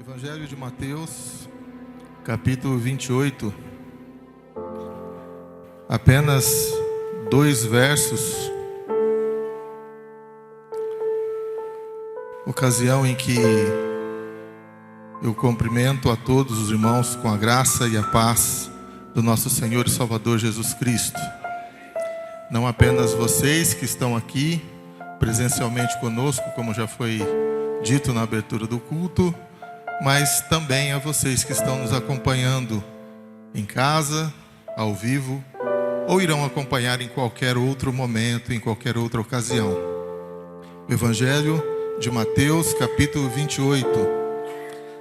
Evangelho de Mateus, capítulo 28, apenas 2 versos, ocasião em que eu cumprimento a todos os irmãos com a graça e a paz do nosso Senhor e Salvador Jesus Cristo. Não apenas vocês que estão aqui presencialmente conosco, como já foi dito na abertura do culto, mas também a vocês que estão nos acompanhando em casa, ao vivo, ou irão acompanhar em qualquer outro momento, em qualquer outra ocasião. O Evangelho de Mateus, capítulo 28,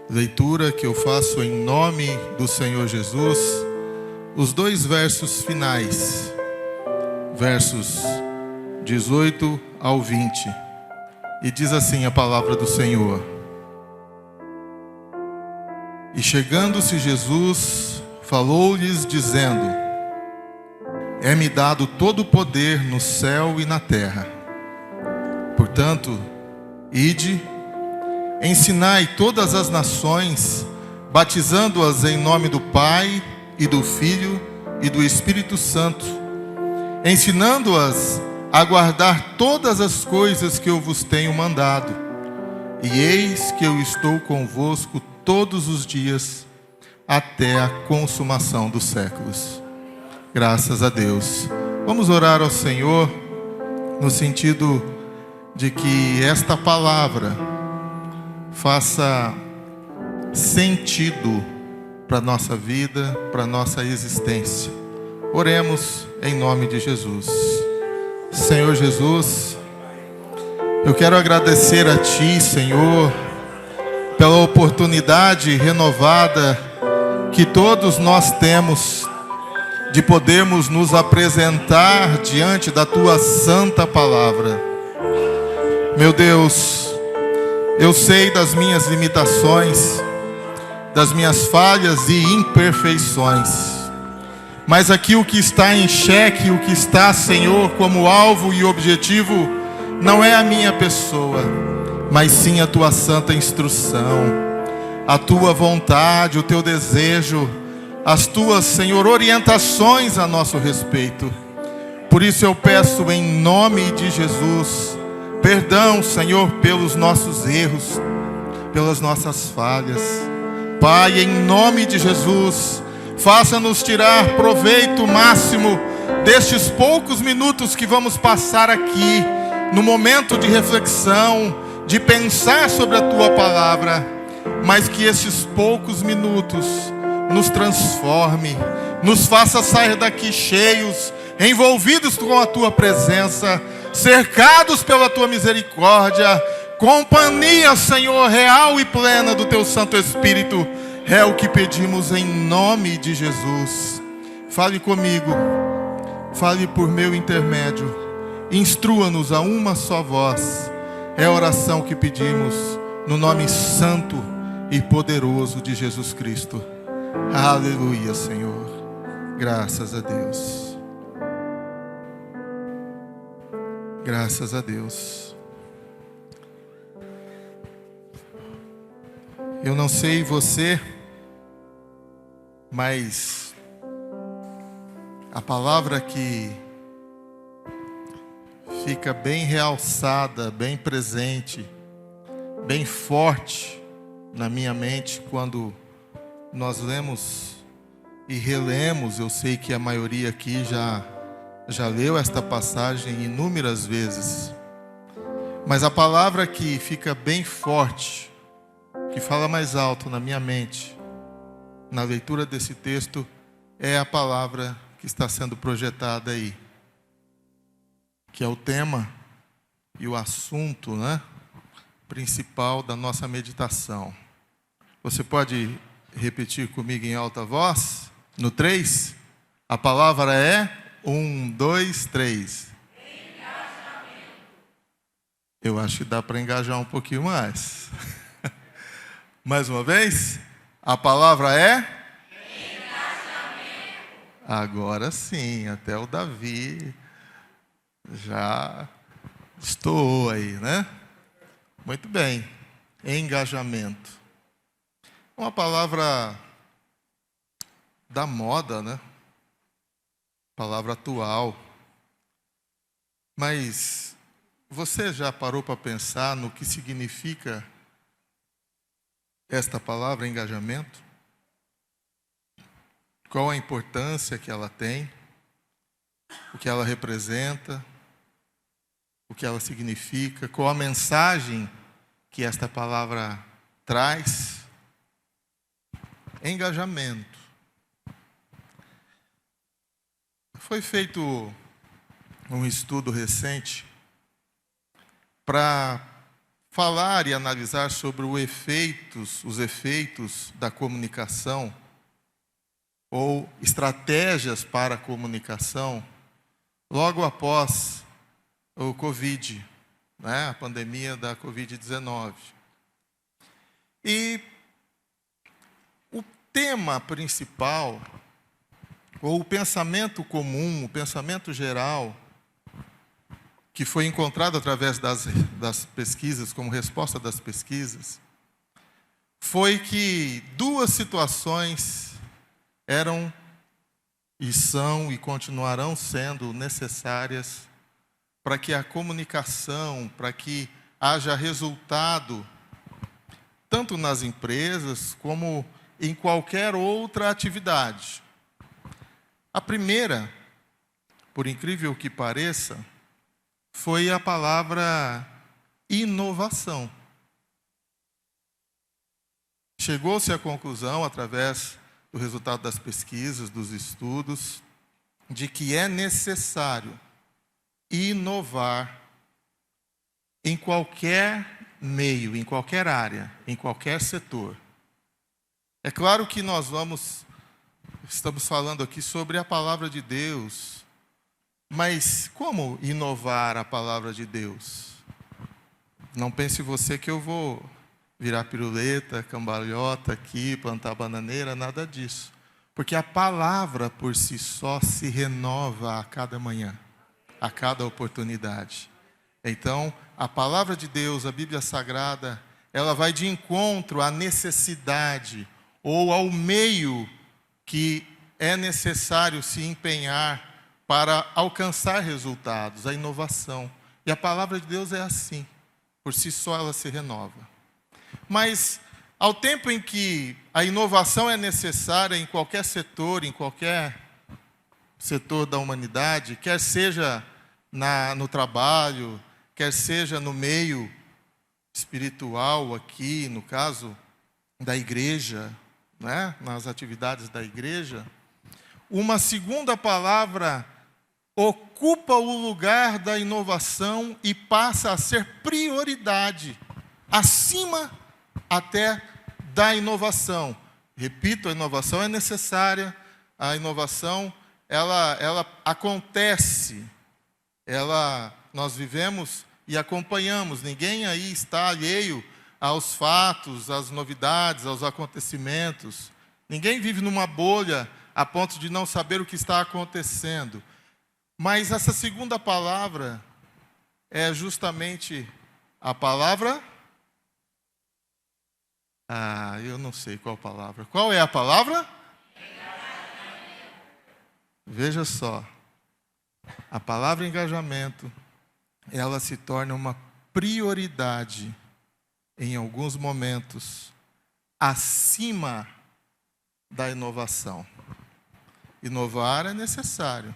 leitura que eu faço em nome do Senhor Jesus, os 2 versos finais, versos 18 ao 20, e diz assim a palavra do Senhor: E chegando-se Jesus, falou-lhes dizendo: É-me dado todo o poder no céu e na terra. Portanto, ide, ensinai todas as nações, batizando-as em nome do Pai, e do Filho, e do Espírito Santo, ensinando-as a guardar todas as coisas que eu vos tenho mandado. E eis que eu estou convosco todos os dias, até a consumação dos séculos. Graças a Deus. Vamos orar ao Senhor, no sentido de que esta palavra faça sentido para a nossa vida, para a nossa existência. Oremos em nome de Jesus. Senhor Jesus, eu quero agradecer a Ti, Senhor, pela oportunidade renovada que todos nós temos de podermos nos apresentar diante da Tua santa palavra. Meu Deus, eu sei das minhas limitações, das minhas falhas e imperfeições, mas aqui o que está em xeque, o que está, Senhor, como alvo e objetivo, não é a minha pessoa, mas sim a Tua santa instrução, a Tua vontade, o Teu desejo, as Tuas, Senhor, orientações a nosso respeito. Por isso eu peço em nome de Jesus, perdão, Senhor, pelos nossos erros, pelas nossas falhas. Pai, em nome de Jesus, faça-nos tirar proveito máximo destes poucos minutos que vamos passar aqui, no momento de reflexão, de pensar sobre a Tua palavra, mas que estes poucos minutos nos transforme, nos faça sair daqui cheios, envolvidos com a Tua presença, cercados pela Tua misericórdia, companhia, Senhor, real e plena do Teu Santo Espírito. É o que pedimos em nome de Jesus. Fale comigo, fale por meu intermédio, instrua-nos a uma só voz. É a oração que pedimos no nome santo e poderoso de Jesus Cristo. Aleluia, Senhor. Graças a Deus. Graças a Deus. Eu não sei você, mas a palavra que fica bem realçada, bem presente, bem forte na minha mente quando nós lemos e relemos. Eu sei que a maioria aqui já leu esta passagem inúmeras vezes, mas a palavra que fica bem forte, que fala mais alto na minha mente, na leitura desse texto, é a palavra que está sendo projetada aí, que é o tema e o assunto, principal da nossa meditação. Você pode repetir comigo em alta voz? No 3, a palavra é 1, 2, 3. Engajamento. Eu acho que dá para engajar um pouquinho mais. Mais uma vez, a palavra é engajamento. Agora sim, até o Davi já estou aí, Muito bem, engajamento. Uma palavra da moda, né? Palavra atual. Mas você já parou para pensar no que significa esta palavra, engajamento? Qual a importância que ela tem? O que ela representa? O que ela significa? Qual a mensagem que esta palavra traz? Engajamento. Foi feito um estudo recente para falar e analisar sobre os efeitos da comunicação ou estratégias para a comunicação logo após o Covid, né? A pandemia da Covid-19. E o tema principal, ou o pensamento comum, o pensamento geral, que foi encontrado através das pesquisas, como resposta das pesquisas, foi que duas situações eram e são e continuarão sendo necessárias para que a comunicação, para que haja resultado, tanto nas empresas como em qualquer outra atividade. A primeira, por incrível que pareça, foi a palavra inovação. Chegou-se à conclusão, através do resultado das pesquisas, dos estudos, de que é necessário inovar em qualquer meio, em qualquer área, em qualquer setor. É claro que estamos falando aqui sobre a palavra de Deus, mas como inovar a palavra de Deus? Não pense você que eu vou virar piruleta, cambalhota aqui, plantar bananeira, nada disso. Porque a palavra por si só se renova a cada manhã, a cada oportunidade. Então, a palavra de Deus, a Bíblia Sagrada, ela vai de encontro à necessidade ou ao meio que é necessário se empenhar para alcançar resultados, a inovação. E a palavra de Deus é assim, por si só ela se renova. Mas, ao tempo em que a inovação é necessária em qualquer setor da humanidade, quer seja no trabalho, quer seja no meio espiritual aqui, no caso da igreja, né? Nas atividades da igreja, uma segunda palavra ocupa o lugar da inovação e passa a ser prioridade, acima até da inovação. Repito, a inovação é necessária, a inovação, ela acontece, nós vivemos e acompanhamos, ninguém aí está alheio aos fatos, às novidades, aos acontecimentos. Ninguém vive numa bolha a ponto de não saber o que está acontecendo. Mas essa segunda palavra é justamente a palavra... eu não sei qual palavra. Qual é a palavra? Veja só. A palavra engajamento, ela se torna uma prioridade em alguns momentos acima da inovação. Inovar é necessário,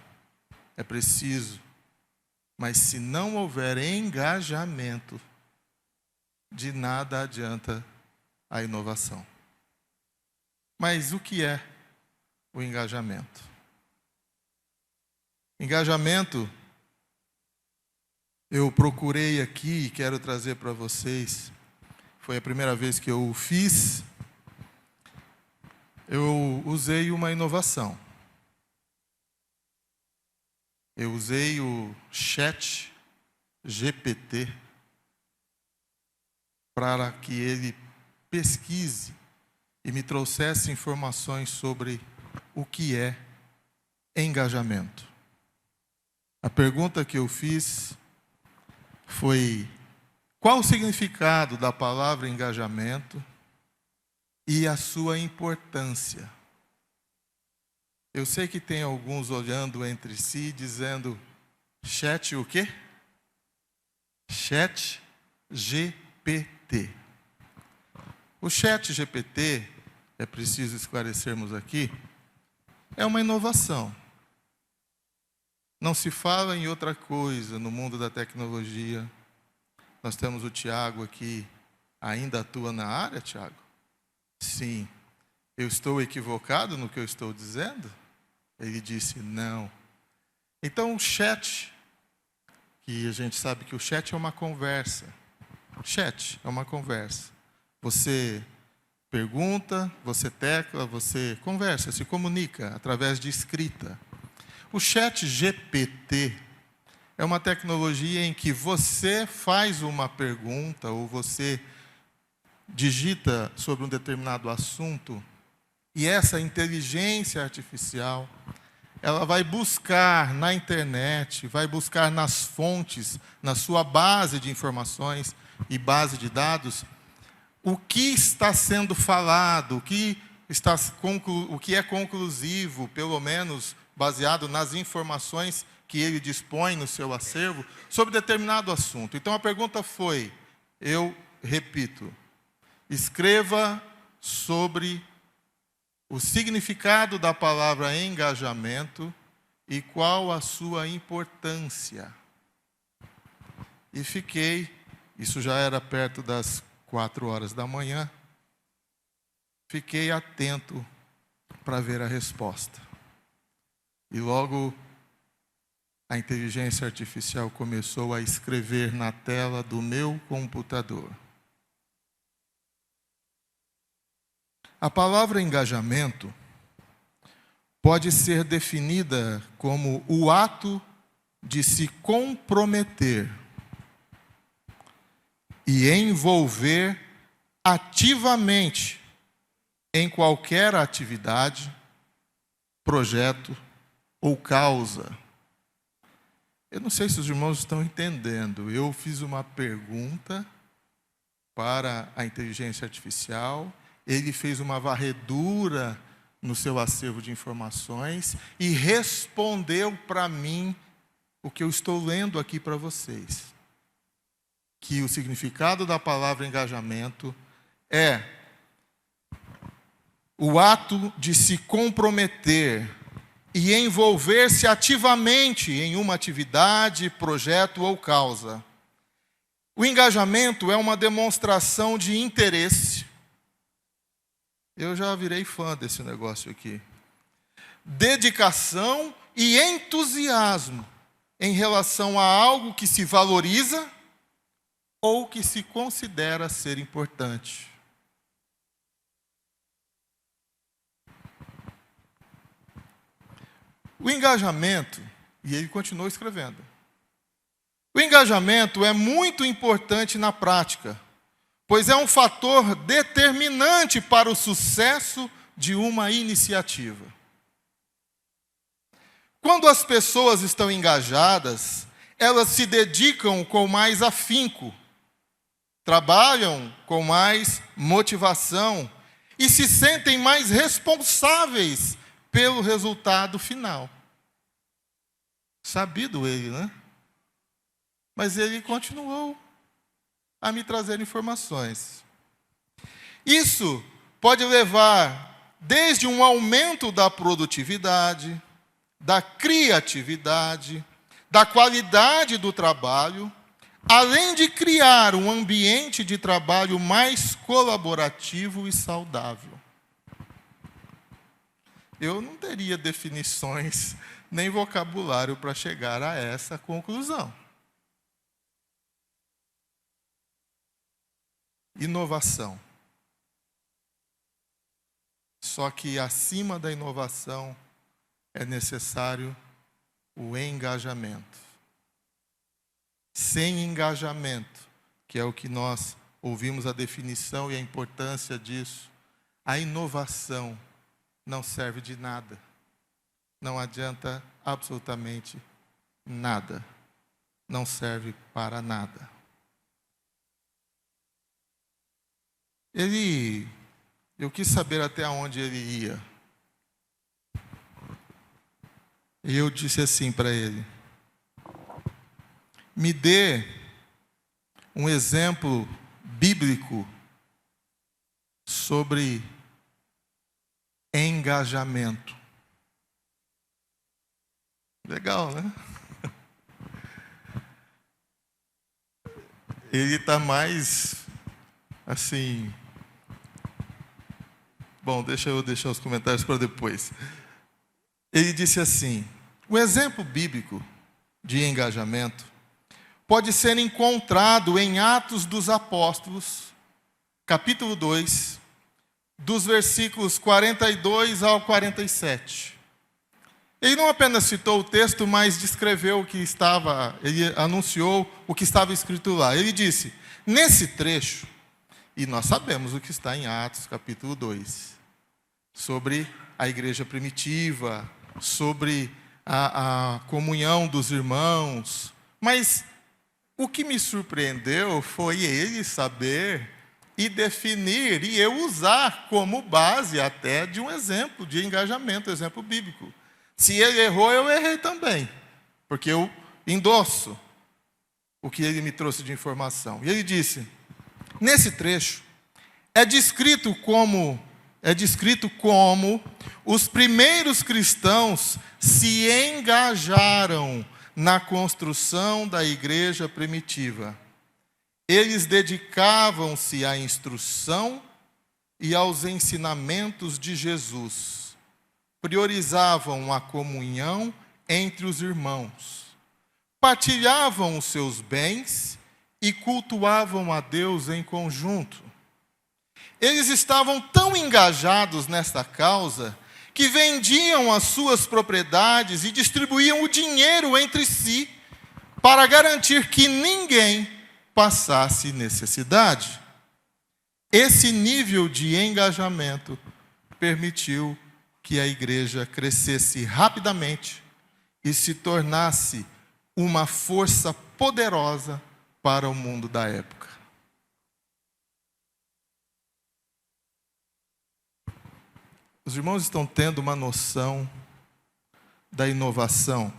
é preciso, mas se não houver engajamento, de nada adianta a inovação. Mas o que é o engajamento? Engajamento, eu procurei aqui e quero trazer para vocês, foi a primeira vez que eu o fiz, eu usei uma inovação. Eu usei o Chat GPT para que ele pesquise e me trouxesse informações sobre o que é engajamento. A pergunta que eu fiz foi: qual o significado da palavra engajamento? e a sua importância. Eu sei que tem alguns olhando entre si, dizendo, chat o quê? Chat GPT. O chat GPT, é preciso esclarecermos aqui, é uma inovação. Não se fala em outra coisa no mundo da tecnologia. Nós temos o Tiago aqui, ainda atua na área, Tiago? Sim. Eu estou equivocado no que eu estou dizendo? Ele disse, não. Então o chat, que a gente sabe que o chat é uma conversa. Chat é uma conversa. Você pergunta, você tecla, você conversa, se comunica através de escrita. O chat GPT é uma tecnologia em que você faz uma pergunta ou você digita sobre um determinado assunto e essa inteligência artificial, ela vai buscar na internet, vai buscar nas fontes, na sua base de informações e base de dados, o que está sendo falado, o que é conclusivo, pelo menos baseado nas informações que ele dispõe no seu acervo, sobre determinado assunto. Então a pergunta foi, eu repito, escreva sobre o significado da palavra engajamento e qual a sua importância. E fiquei, isso já era perto das 4 horas da manhã, fiquei atento para ver a resposta. E logo a inteligência artificial começou a escrever na tela do meu computador. A palavra engajamento pode ser definida como o ato de se comprometer e envolver ativamente em qualquer atividade, projeto ou causa. Eu não sei se os irmãos estão entendendo. Eu fiz uma pergunta para a inteligência artificial, ele fez uma varredura no seu acervo de informações e respondeu para mim o que eu estou lendo aqui para vocês. Que o significado da palavra engajamento é o ato de se comprometer e envolver-se ativamente em uma atividade, projeto ou causa. O engajamento é uma demonstração de interesse. Eu já virei fã desse negócio aqui. Dedicação e entusiasmo em relação a algo que se valoriza ou que se considera ser importante. O engajamento, e ele continuou escrevendo, o engajamento é muito importante na prática, pois é um fator determinante para o sucesso de uma iniciativa. Quando as pessoas estão engajadas, elas se dedicam com mais afinco, trabalham com mais motivação e se sentem mais responsáveis pelo resultado final. Sabido ele, né? Mas ele continuou a me trazer informações. Isso pode levar desde um aumento da produtividade, da criatividade, da qualidade do trabalho, além de criar um ambiente de trabalho mais colaborativo e saudável. Eu não teria definições nem vocabulário para chegar a essa conclusão. Inovação. Só que acima da inovação é necessário o engajamento. Sem engajamento, que é o que nós ouvimos a definição e a importância disso, a inovação não serve de nada. Não adianta absolutamente nada. Não serve para nada. Ele Eu quis saber até onde ele ia. E eu disse assim para ele: me dê um exemplo bíblico sobre engajamento. Legal, né? Ele está mais assim. Bom, deixa eu deixar os comentários para depois. Ele disse assim: o exemplo bíblico de engajamento pode ser encontrado em Atos dos Apóstolos, capítulo 2, dos versículos 42 ao 47. Ele não apenas citou o texto, mas descreveu o que estava, ele anunciou o que estava escrito lá. Ele disse: nesse trecho, e nós sabemos o que está em Atos, capítulo 2, sobre a igreja primitiva, sobre a comunhão dos irmãos, mas o que me surpreendeu foi ele saber e definir, e eu usar como base até de um exemplo de engajamento, exemplo bíblico. Se ele errou, eu errei também, porque eu endosso o que ele me trouxe de informação. E ele disse: nesse trecho, é descrito como os primeiros cristãos se engajaram na construção da igreja primitiva. Eles dedicavam-se à instrução e aos ensinamentos de Jesus. Priorizavam a comunhão entre os irmãos. Partilhavam os seus bens e cultuavam a Deus em conjunto. Eles estavam tão engajados nesta causa que vendiam as suas propriedades e distribuíam o dinheiro entre si para garantir que ninguém passasse necessidade. Esse nível de engajamento permitiu que a igreja crescesse rapidamente e se tornasse uma força poderosa para o mundo da época. Os irmãos estão tendo uma noção da inovação.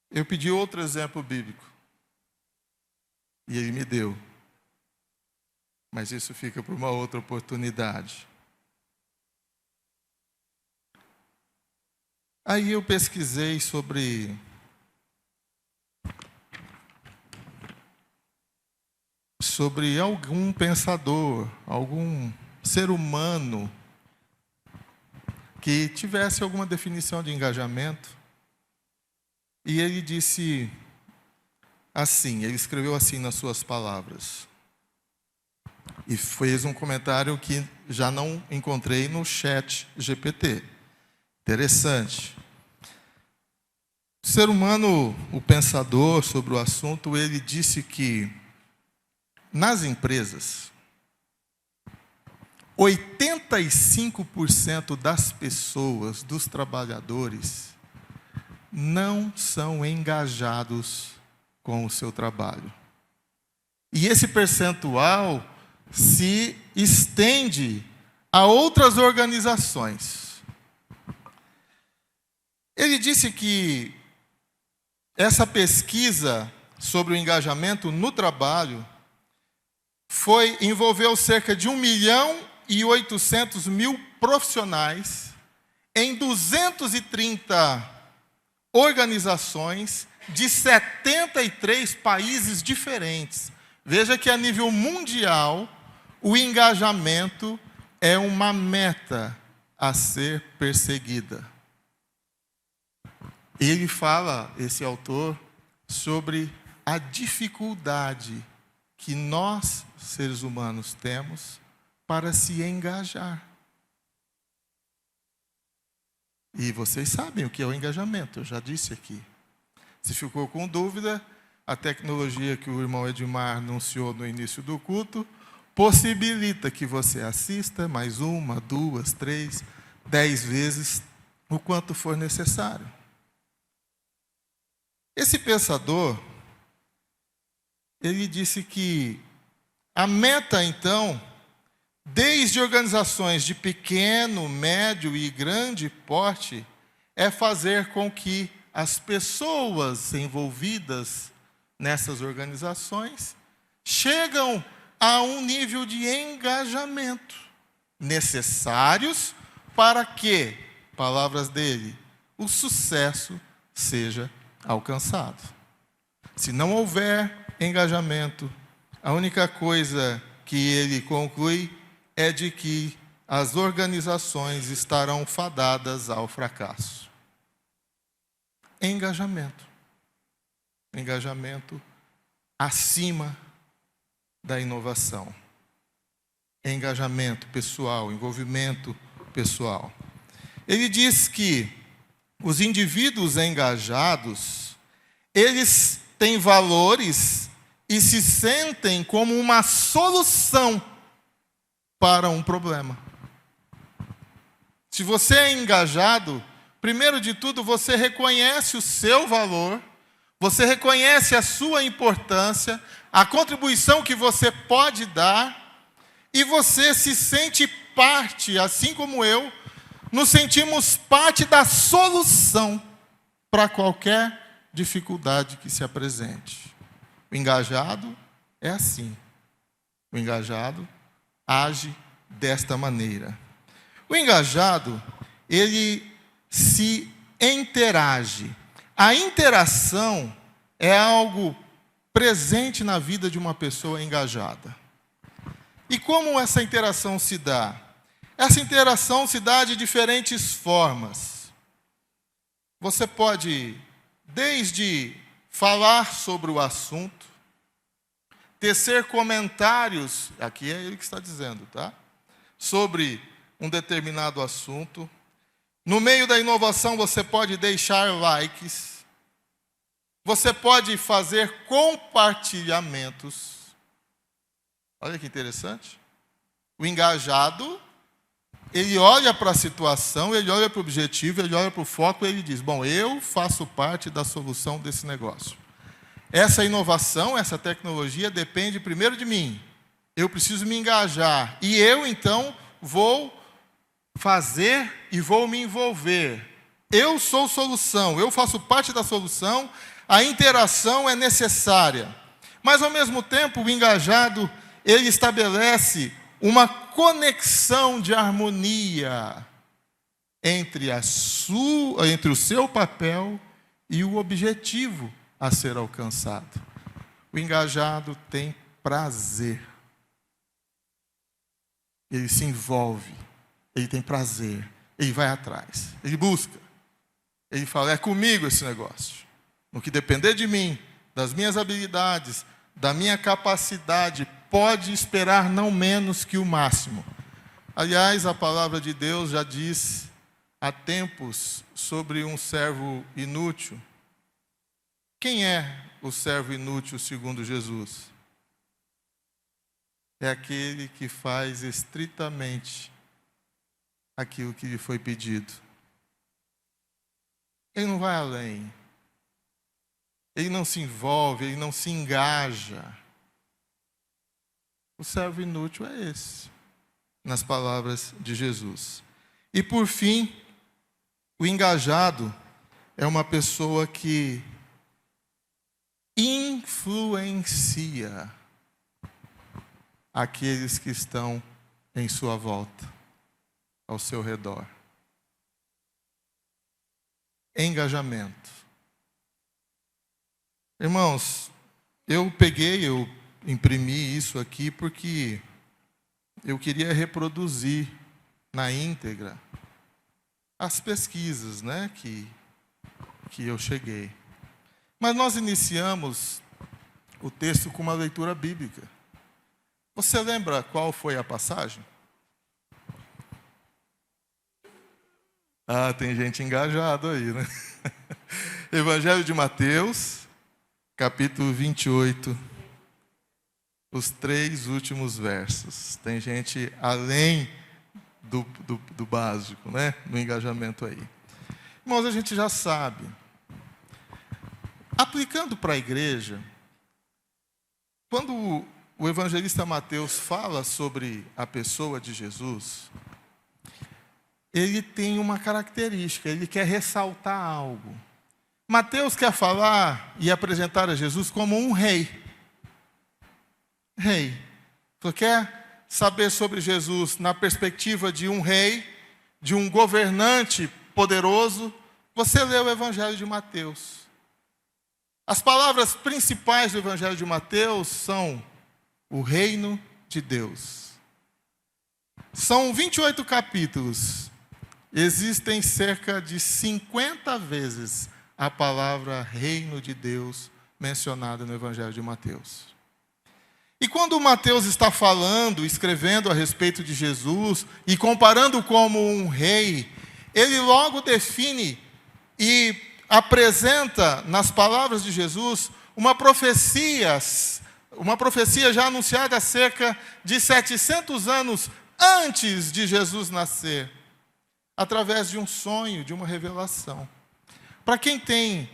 Eu pedi outro exemplo bíblico e ele me deu, mas isso fica para uma outra oportunidade. Aí eu pesquisei sobre algum pensador, algum ser humano que tivesse alguma definição de engajamento. E ele disse assim, ele escreveu assim nas suas palavras. E fez um comentário que já não encontrei no chat GPT. Interessante. O ser humano, o pensador sobre o assunto, ele disse que nas empresas, 85% das pessoas, dos trabalhadores, não são engajados com o seu trabalho. E esse percentual se estende a outras organizações. Ele disse que essa pesquisa sobre o engajamento no trabalho envolveu cerca de 1.800.000 profissionais em 230 organizações de 73 países diferentes. Veja que a nível mundial, o engajamento é uma meta a ser perseguida. Ele fala, esse autor, sobre a dificuldade que nós, seres humanos, temos para se engajar. E vocês sabem o que é o engajamento, eu já disse aqui. Se ficou com dúvida, a tecnologia que o irmão Edmar anunciou no início do culto possibilita que você assista mais 1, 2, 3, 10 vezes, o quanto for necessário. Esse pensador, ele disse que a meta, então, desde organizações de pequeno, médio e grande porte, é fazer com que as pessoas envolvidas nessas organizações chegam a um nível de engajamento necessários para que, palavras dele, o sucesso seja alcançado. Se não houver engajamento, a única coisa que ele conclui é de que as organizações estarão fadadas ao fracasso. Engajamento. Engajamento acima da inovação. Engajamento pessoal, envolvimento pessoal. Ele diz que os indivíduos engajados, eles têm valores e se sentem como uma solução para um problema. Se você é engajado, primeiro de tudo, você reconhece o seu valor, você reconhece a sua importância, a contribuição que você pode dar, e você se sente parte, assim como eu, nos sentimos parte da solução para qualquer dificuldade que se apresente. O engajado é assim. O engajado age desta maneira. O engajado, ele se interage. A interação é algo presente na vida de uma pessoa engajada. E como essa interação se dá? Essa interação se dá de diferentes formas. Você pode, desde falar sobre o assunto, tecer comentários, aqui é ele que está dizendo, tá? Sobre um determinado assunto. No meio da inovação, você pode deixar likes. Você pode fazer compartilhamentos. Olha que interessante. O engajado, ele olha para a situação, ele olha para o objetivo, ele olha para o foco e ele diz, bom, eu faço parte da solução desse negócio. Essa inovação, essa tecnologia depende primeiro de mim. Eu preciso me engajar. E eu, então, vou fazer e vou me envolver. Eu sou solução, eu faço parte da solução, a interação é necessária. Mas, ao mesmo tempo, o engajado, ele estabelece uma conexão de harmonia entre o seu papel e o objetivo a ser alcançado. O engajado tem prazer. Ele se envolve, ele tem prazer, ele vai atrás, ele busca. Ele fala, é comigo esse negócio. No que depender de mim, das minhas habilidades, da minha capacidade, pode esperar não menos que o máximo. Aliás, a palavra de Deus já diz há tempos sobre um servo inútil. Quem é o servo inútil segundo Jesus? É aquele que faz estritamente aquilo que lhe foi pedido. Ele não vai além. Ele não se envolve, ele não se engaja. O servo inútil é esse, nas palavras de Jesus. E por fim, o engajado é uma pessoa que influencia aqueles que estão em sua volta, ao seu redor. Engajamento. Irmãos, eu imprimi isso aqui porque eu queria reproduzir na íntegra as pesquisas, né, que eu cheguei. Mas nós iniciamos o texto com uma leitura bíblica. Você lembra qual foi a passagem? Ah, tem gente engajada aí, né? Evangelho de Mateus, capítulo 28, os 3 últimos versos. Tem gente além do básico, né? No engajamento aí. Irmãos, a gente já sabe. Aplicando para a igreja, quando o evangelista Mateus fala sobre a pessoa de Jesus, ele tem uma característica, ele quer ressaltar algo. Mateus quer falar e apresentar a Jesus como um rei. Rei. Você quer saber sobre Jesus na perspectiva de um rei, de um governante poderoso? Você lê o Evangelho de Mateus. As palavras principais do Evangelho de Mateus são o reino de Deus. São 28 capítulos. Existem cerca de 50 vezes a palavra reino de Deus mencionada no Evangelho de Mateus. E quando Mateus está falando, escrevendo a respeito de Jesus e comparando como um rei, ele logo define e apresenta nas palavras de Jesus uma profecia já anunciada há cerca de 700 anos antes de Jesus nascer, através de um sonho, de uma revelação. Para quem tem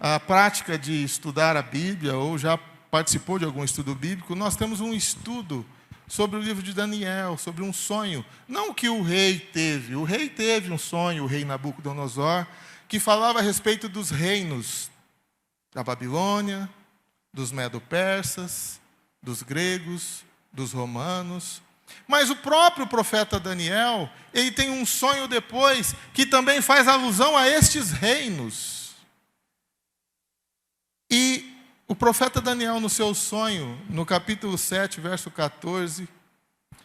a prática de estudar a Bíblia ou já participou de algum estudo bíblico, nós temos um estudo sobre o livro de Daniel, sobre um sonho. Não que o rei teve um sonho, o rei Nabucodonosor, que falava a respeito dos reinos da Babilônia, dos medo-persas, dos gregos, dos romanos. Mas o próprio profeta Daniel, ele tem um sonho depois que também faz alusão a estes reinos. E o profeta Daniel, no seu sonho, no capítulo 7, verso 14,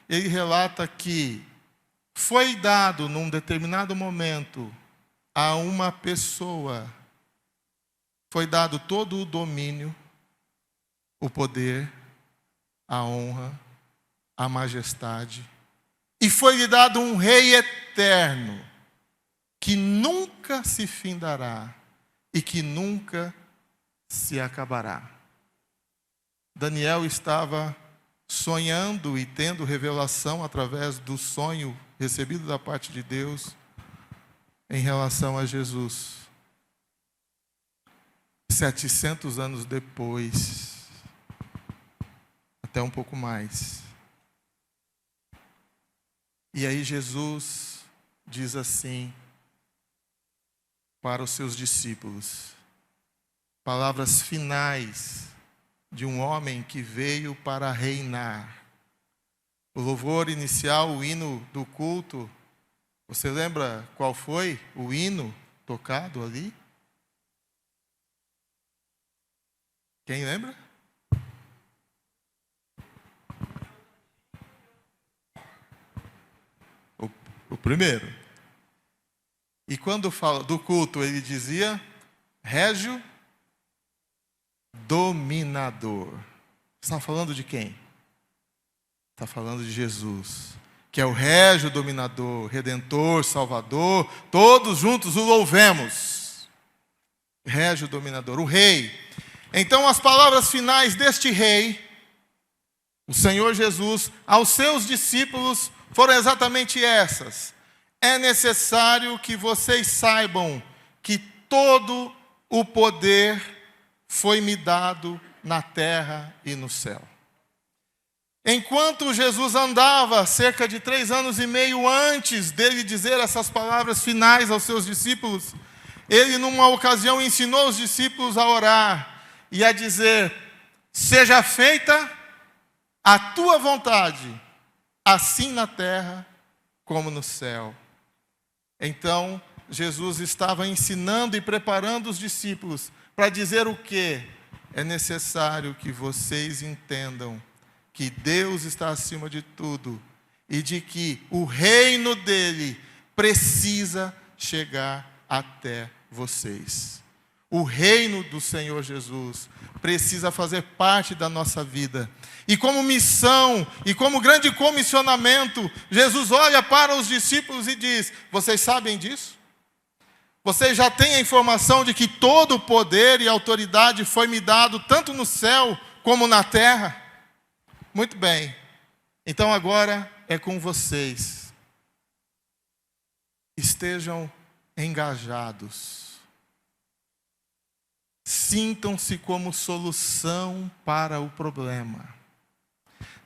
ele relata que foi dado num determinado momento a uma pessoa, foi dado todo o domínio, o poder, a honra, a majestade, e foi-lhe dado um rei eterno, que nunca se findará e que nunca se acabará. Daniel estava sonhando e tendo revelação através do sonho recebido da parte de Deus em relação a Jesus. 700 anos depois, até um pouco mais. E aí Jesus diz assim para os seus discípulos, palavras finais de um homem que veio para reinar. O louvor inicial, o hino do culto, você lembra qual foi o hino tocado ali? Quem lembra? O primeiro. E quando fala do culto, ele dizia, régio dominador. Está falando de quem? Está falando de Jesus, que é o régio dominador, redentor, salvador, todos juntos o louvemos. Régio dominador, o rei. Então as palavras finais deste rei, o Senhor Jesus, aos seus discípulos foram exatamente essas. É necessário que vocês saibam que todo o poder foi me dado na terra e no céu. Enquanto Jesus andava, cerca de 3 anos e meio antes dele dizer essas palavras finais aos seus discípulos, ele numa ocasião ensinou os discípulos a orar e a dizer, seja feita a tua vontade, assim na terra como no céu. Então, Jesus estava ensinando e preparando os discípulos para dizer o quê? É necessário que vocês entendam que Deus está acima de tudo e de que o reino dele precisa chegar até vocês. O reino do Senhor Jesus precisa fazer parte da nossa vida. E como missão, e como grande comissionamento, Jesus olha para os discípulos e diz, vocês sabem disso? Vocês já têm a informação de que todo o poder e autoridade foi me dado, tanto no céu como na terra? Muito bem. Então agora é com vocês. Estejam engajados. Sintam-se como solução para o problema.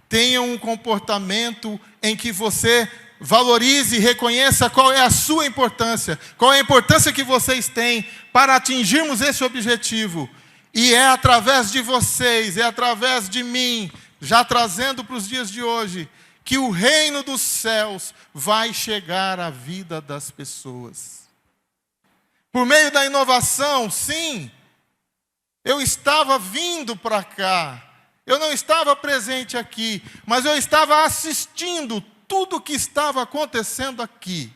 Tenham um comportamento em que você valorize e reconheça qual é a sua importância, qual é a importância que vocês têm para atingirmos esse objetivo. E é através de vocês, é através de mim, já trazendo para os dias de hoje, que o reino dos céus vai chegar à vida das pessoas. Por meio da inovação, sim, eu estava vindo para cá, eu não estava presente aqui, mas eu estava assistindo tudo o que estava acontecendo aqui.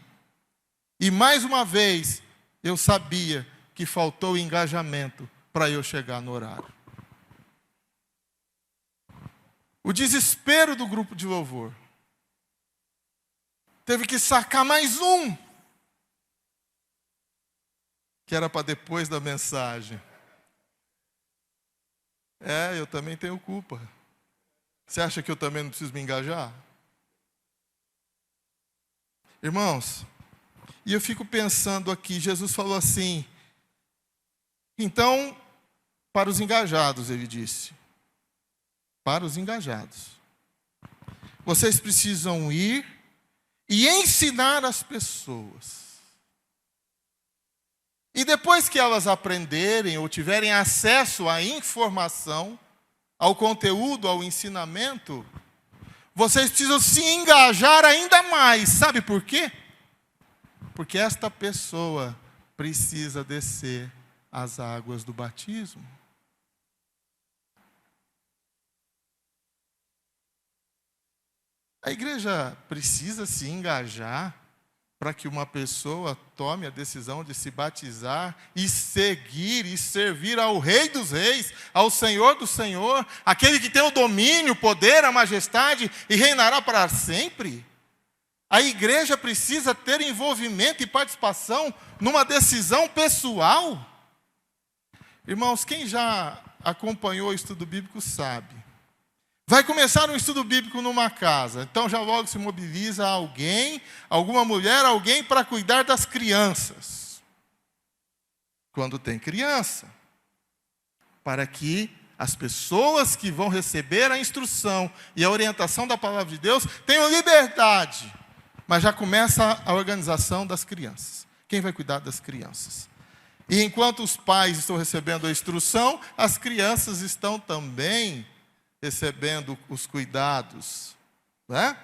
E mais uma vez, eu sabia que faltou engajamento para eu chegar no horário. O desespero do grupo de louvor. Teve que sacar mais um, que era para depois da mensagem. Eu também tenho culpa. Você acha que eu também não preciso me engajar? Irmãos, e eu fico pensando aqui, Jesus falou assim, então, para os engajados, ele disse, para os engajados, vocês precisam ir e ensinar as pessoas. E depois que elas aprenderem ou tiverem acesso à informação, ao conteúdo, ao ensinamento, vocês precisam se engajar ainda mais. Sabe por quê? Porque esta pessoa precisa descer as águas do batismo. A igreja precisa se engajar para que uma pessoa tome a decisão de se batizar e seguir e servir ao Rei dos Reis, ao Senhor do Senhor, aquele que tem o domínio, o poder, a majestade e reinará para sempre. A igreja precisa ter envolvimento e participação numa decisão pessoal. Irmãos, quem já acompanhou o estudo bíblico sabe. Vai começar um estudo bíblico numa casa, então já logo se mobiliza alguém, alguma mulher, alguém para cuidar das crianças. Quando tem criança, para que as pessoas que vão receber a instrução e a orientação da palavra de Deus tenham liberdade. Mas já começa a organização das crianças. Quem vai cuidar das crianças? E enquanto os pais estão recebendo a instrução, as crianças estão também recebendo os cuidados, né?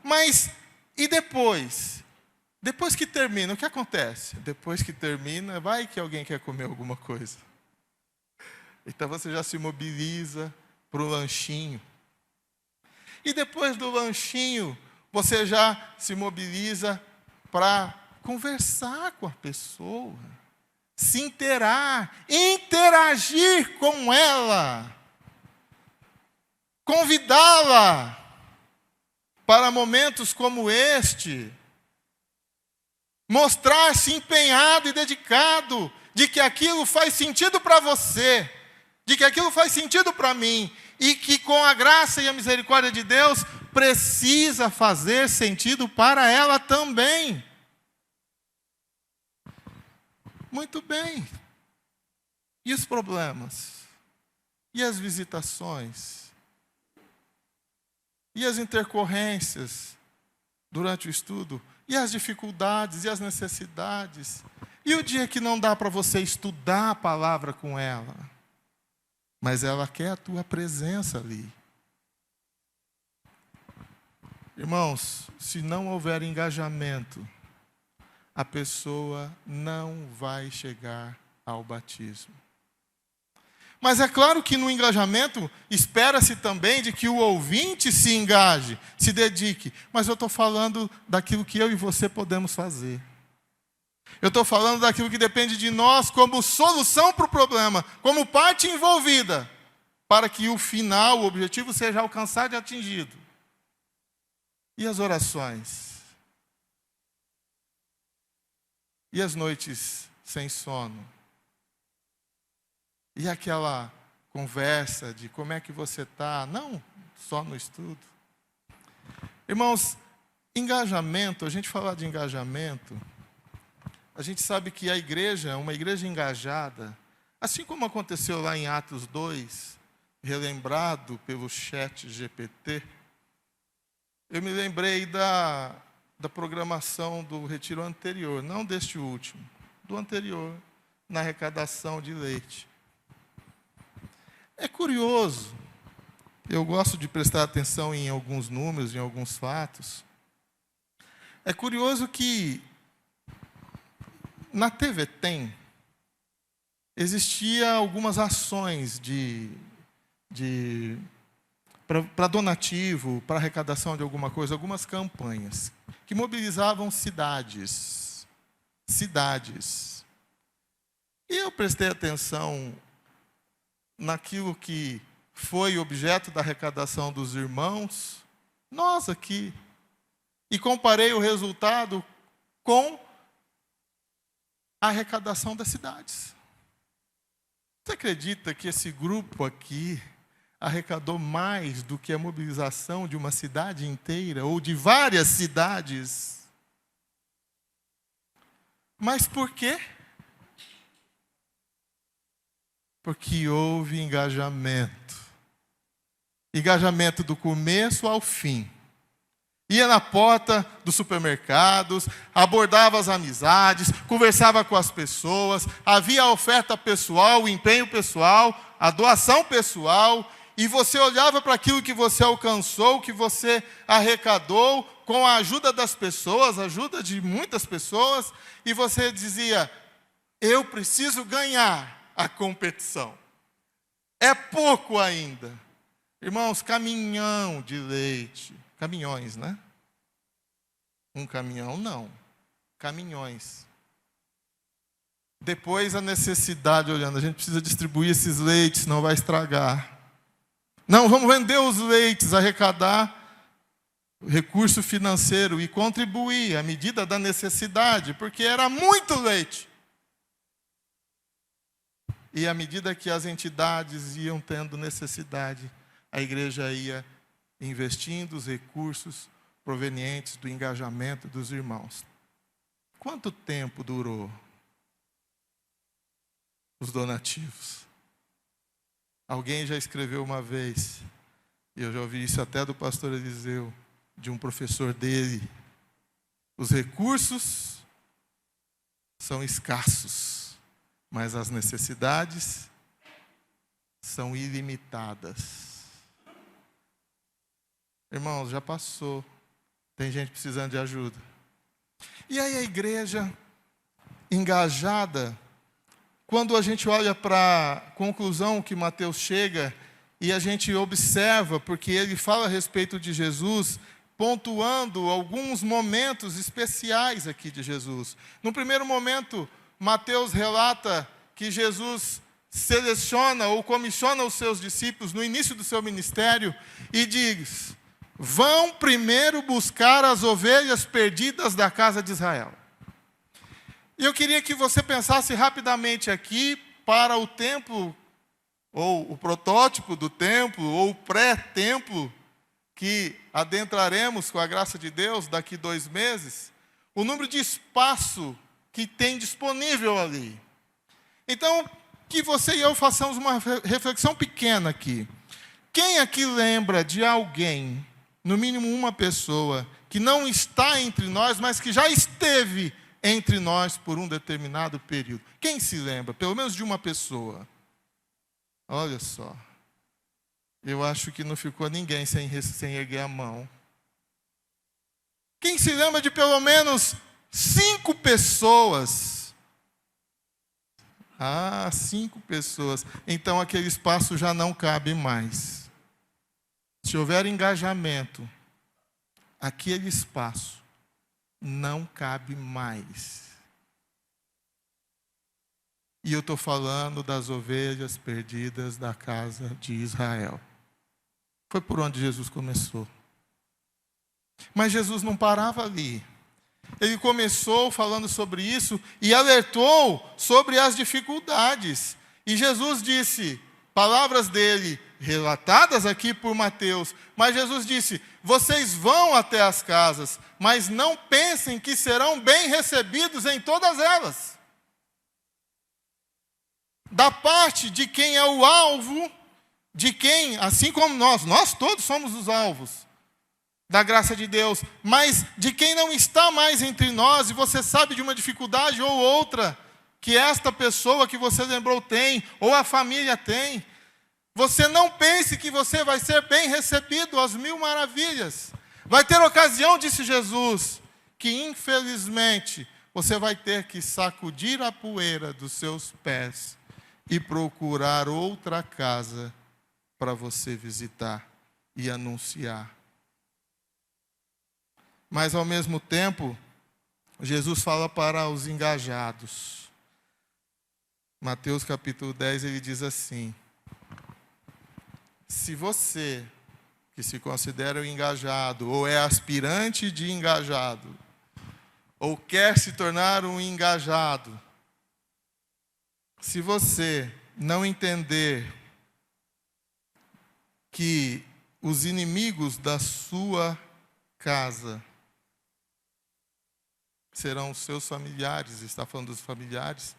Mas, e depois? Depois que termina, o que acontece? Depois que termina, vai que alguém quer comer alguma coisa. Então você já se mobiliza para o lanchinho. E depois do lanchinho, você já se mobiliza para conversar com a pessoa, se interagir com ela. Convidá-la para momentos como este, mostrar-se empenhado e dedicado de que aquilo faz sentido para você, de que aquilo faz sentido para mim, e que com a graça e a misericórdia de Deus, precisa fazer sentido para ela também. Muito bem. E os problemas? E as visitações? E as intercorrências durante o estudo? E as dificuldades e as necessidades? E o dia que não dá para você estudar a palavra com ela, mas ela quer a tua presença ali? Irmãos, se não houver engajamento, a pessoa não vai chegar ao batismo. Mas é claro que no engajamento, espera-se também de que o ouvinte se engaje, se dedique. Mas eu estou falando daquilo que eu e você podemos fazer. Eu estou falando daquilo que depende de nós como solução para o problema, como parte envolvida, para que o final, o objetivo, seja alcançado e atingido. E as orações? E as noites sem sono? E aquela conversa de como é que você está, não só no estudo. Irmãos, engajamento, a gente falar de engajamento, a gente sabe que a igreja, uma igreja engajada, Assim como aconteceu lá em Atos 2, relembrado pelo chat GPT, eu me lembrei da programação do retiro anterior, não deste último, do anterior, na arrecadação de leite. É curioso, eu gosto de prestar atenção em alguns números, em alguns fatos. É curioso que na TV Tem existia algumas ações para donativo, para arrecadação de alguma coisa, algumas campanhas que mobilizavam cidades. E eu prestei atenção naquilo que foi objeto da arrecadação dos irmãos, nós aqui, e comparei o resultado com a arrecadação das cidades. Você acredita que esse grupo aqui arrecadou mais do que a mobilização de uma cidade inteira, ou de várias cidades? Mas por quê? Porque houve engajamento. Engajamento do começo ao fim. Ia na porta dos supermercados, abordava as amizades, conversava com as pessoas, havia a oferta pessoal, o empenho pessoal, a doação pessoal, e você olhava para aquilo que você alcançou, que você arrecadou, com a ajuda das pessoas, a ajuda de muitas pessoas, e você dizia: eu preciso ganhar a competição. É pouco ainda. Irmãos, caminhão de leite. Caminhões, né? Um caminhão, não. Caminhões. Depois a necessidade, olhando, a gente precisa distribuir esses leites, não vai estragar. Não, vamos vender os leites, arrecadar recurso financeiro e contribuir à medida da necessidade, porque era muito leite. E à medida que as entidades iam tendo necessidade, a igreja ia investindo os recursos provenientes do engajamento dos irmãos. Quanto tempo durou os donativos? Alguém já escreveu uma vez, e eu já ouvi isso até do pastor Eliseu, de um professor dele: os recursos são escassos, mas as necessidades são ilimitadas. Irmãos, já passou. Tem gente precisando de ajuda. E aí a igreja engajada, quando a gente olha para a conclusão que Mateus chega, e a gente observa, porque ele fala a respeito de Jesus, pontuando alguns momentos especiais aqui de Jesus. No primeiro momento, Mateus relata que Jesus seleciona ou comissiona os seus discípulos no início do seu ministério e diz: vão primeiro buscar as ovelhas perdidas da casa de Israel. E eu queria que você pensasse rapidamente aqui para o templo, ou o protótipo do templo, ou o pré-templo, que adentraremos com a graça de Deus daqui 2 meses, o número de espaço que tem disponível ali. Então, que você e eu façamos uma reflexão pequena aqui. Quem aqui lembra de alguém, no mínimo uma pessoa, que não está entre nós, mas que já esteve entre nós por um determinado período? Quem se lembra? Pelo menos de uma pessoa. Olha só. Eu acho que não ficou ninguém sem erguer a mão. Quem se lembra de pelo menos 5 pessoas? 5 pessoas. Então aquele espaço já não cabe mais. Se houver engajamento, aquele espaço não cabe mais. E eu estou falando das ovelhas perdidas da casa de Israel. Foi por onde Jesus começou. Mas Jesus não parava ali. Ele começou falando sobre isso e alertou sobre as dificuldades. E Jesus disse, palavras dele, relatadas aqui por Mateus, mas Jesus disse: vocês vão até as casas, mas não pensem que serão bem recebidos em todas elas. da parte de quem é o alvo, de quem, assim como nós todos somos os alvos da graça de Deus, mas de quem não está mais entre nós, e você sabe de uma dificuldade ou outra que esta pessoa que você lembrou tem, ou a família tem, você não pense que você vai ser bem recebido às mil maravilhas. Vai ter ocasião, disse Jesus, que infelizmente você vai ter que sacudir a poeira dos seus pés e procurar outra casa para você visitar e anunciar. Mas ao mesmo tempo, Jesus fala para os engajados. Mateus capítulo 10, ele diz assim: se você, que se considera um engajado, ou é aspirante de engajado, ou quer se tornar um engajado, se você não entender que os inimigos da sua casa serão os seus familiares, está falando dos familiares,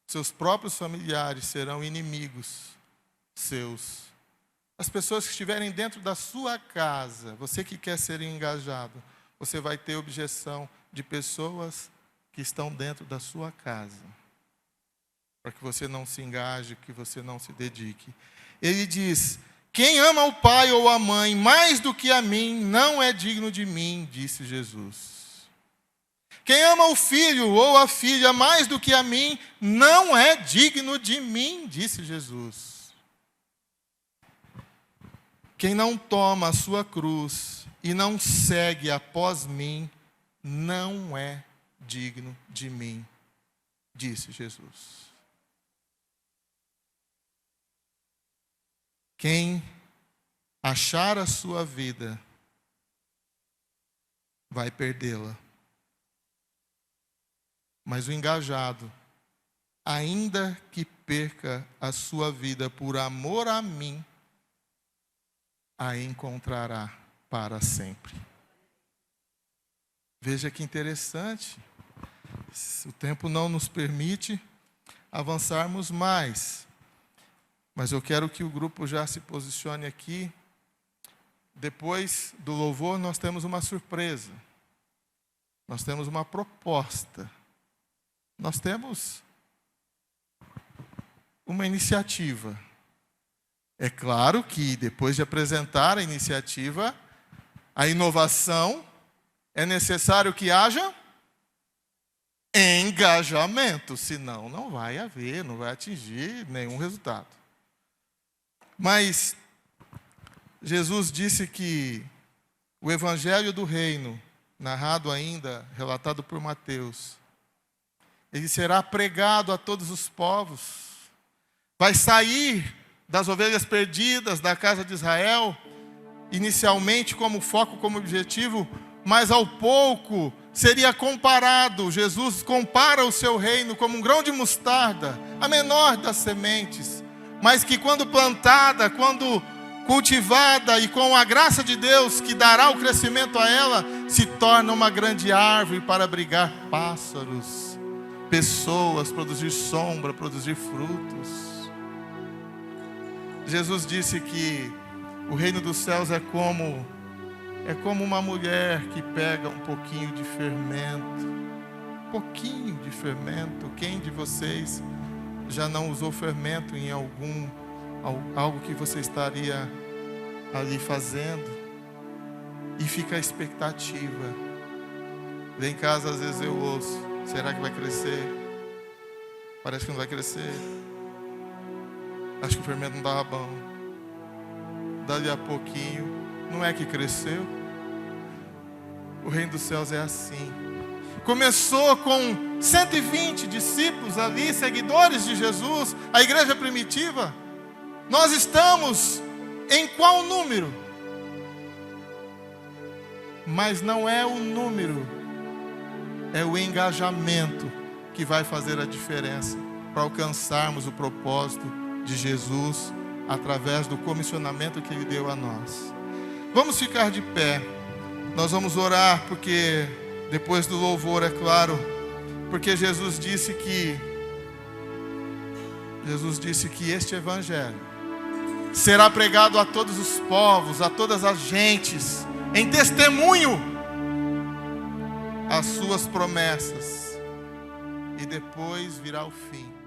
seus próprios familiares serão inimigos seus. As pessoas que estiverem dentro da sua casa, você que quer ser engajado, você vai ter objeção de pessoas que estão dentro da sua casa, para que você não se engaje, que você não se dedique. Ele diz: quem ama o pai ou a mãe mais do que a mim, não é digno de mim, disse Jesus. Quem ama o filho ou a filha mais do que a mim, não é digno de mim, disse Jesus. Quem não toma a sua cruz e não segue após mim, não é digno de mim, disse Jesus. Quem achar a sua vida, vai perdê-la. Mas o engajado, ainda que perca a sua vida por amor a mim, a encontrará para sempre. Veja que interessante. O tempo não nos permite avançarmos mais. Mas eu quero que o grupo já se posicione aqui. Depois do louvor, nós temos uma surpresa. Nós temos uma proposta. Nós temos uma iniciativa. É claro que depois de apresentar a iniciativa, a inovação, é necessário que haja engajamento, senão não vai haver, não vai atingir nenhum resultado. Mas Jesus disse que o evangelho do reino, narrado ainda, relatado por Mateus, ele será pregado a todos os povos. Vai sair das ovelhas perdidas da casa de Israel, inicialmente como foco, como objetivo, mas ao pouco seria comparado. Jesus compara o seu reino como um grão de mostarda, a menor das sementes, mas que quando plantada, quando cultivada e com a graça de Deus que dará o crescimento a ela, se torna uma grande árvore para abrigar pássaros, pessoas, produzir sombra, produzir frutos. Jesus disse que o reino dos céus é como uma mulher que pega um pouquinho de fermento. Um pouquinho de fermento. Quem de vocês já não usou fermento em algo que você estaria ali fazendo? E fica a expectativa. Lá em casa às vezes eu ouço: será que vai crescer? Parece que não vai crescer. Acho que o fermento não estava bom. Dali a pouquinho, não é que cresceu? O reino dos céus é assim. Começou com 120 discípulos ali, seguidores de Jesus, a igreja primitiva. Nós estamos em qual número? Mas não é o número, é o engajamento que vai fazer a diferença para alcançarmos o propósito de Jesus através do comissionamento que Ele deu a nós. Vamos ficar de pé. Nós vamos orar, porque depois do louvor, é claro, porque Jesus disse que Jesus disse que este evangelho será pregado a todos os povos, a todas as gentes, em testemunho às suas promessas, e depois virá o fim.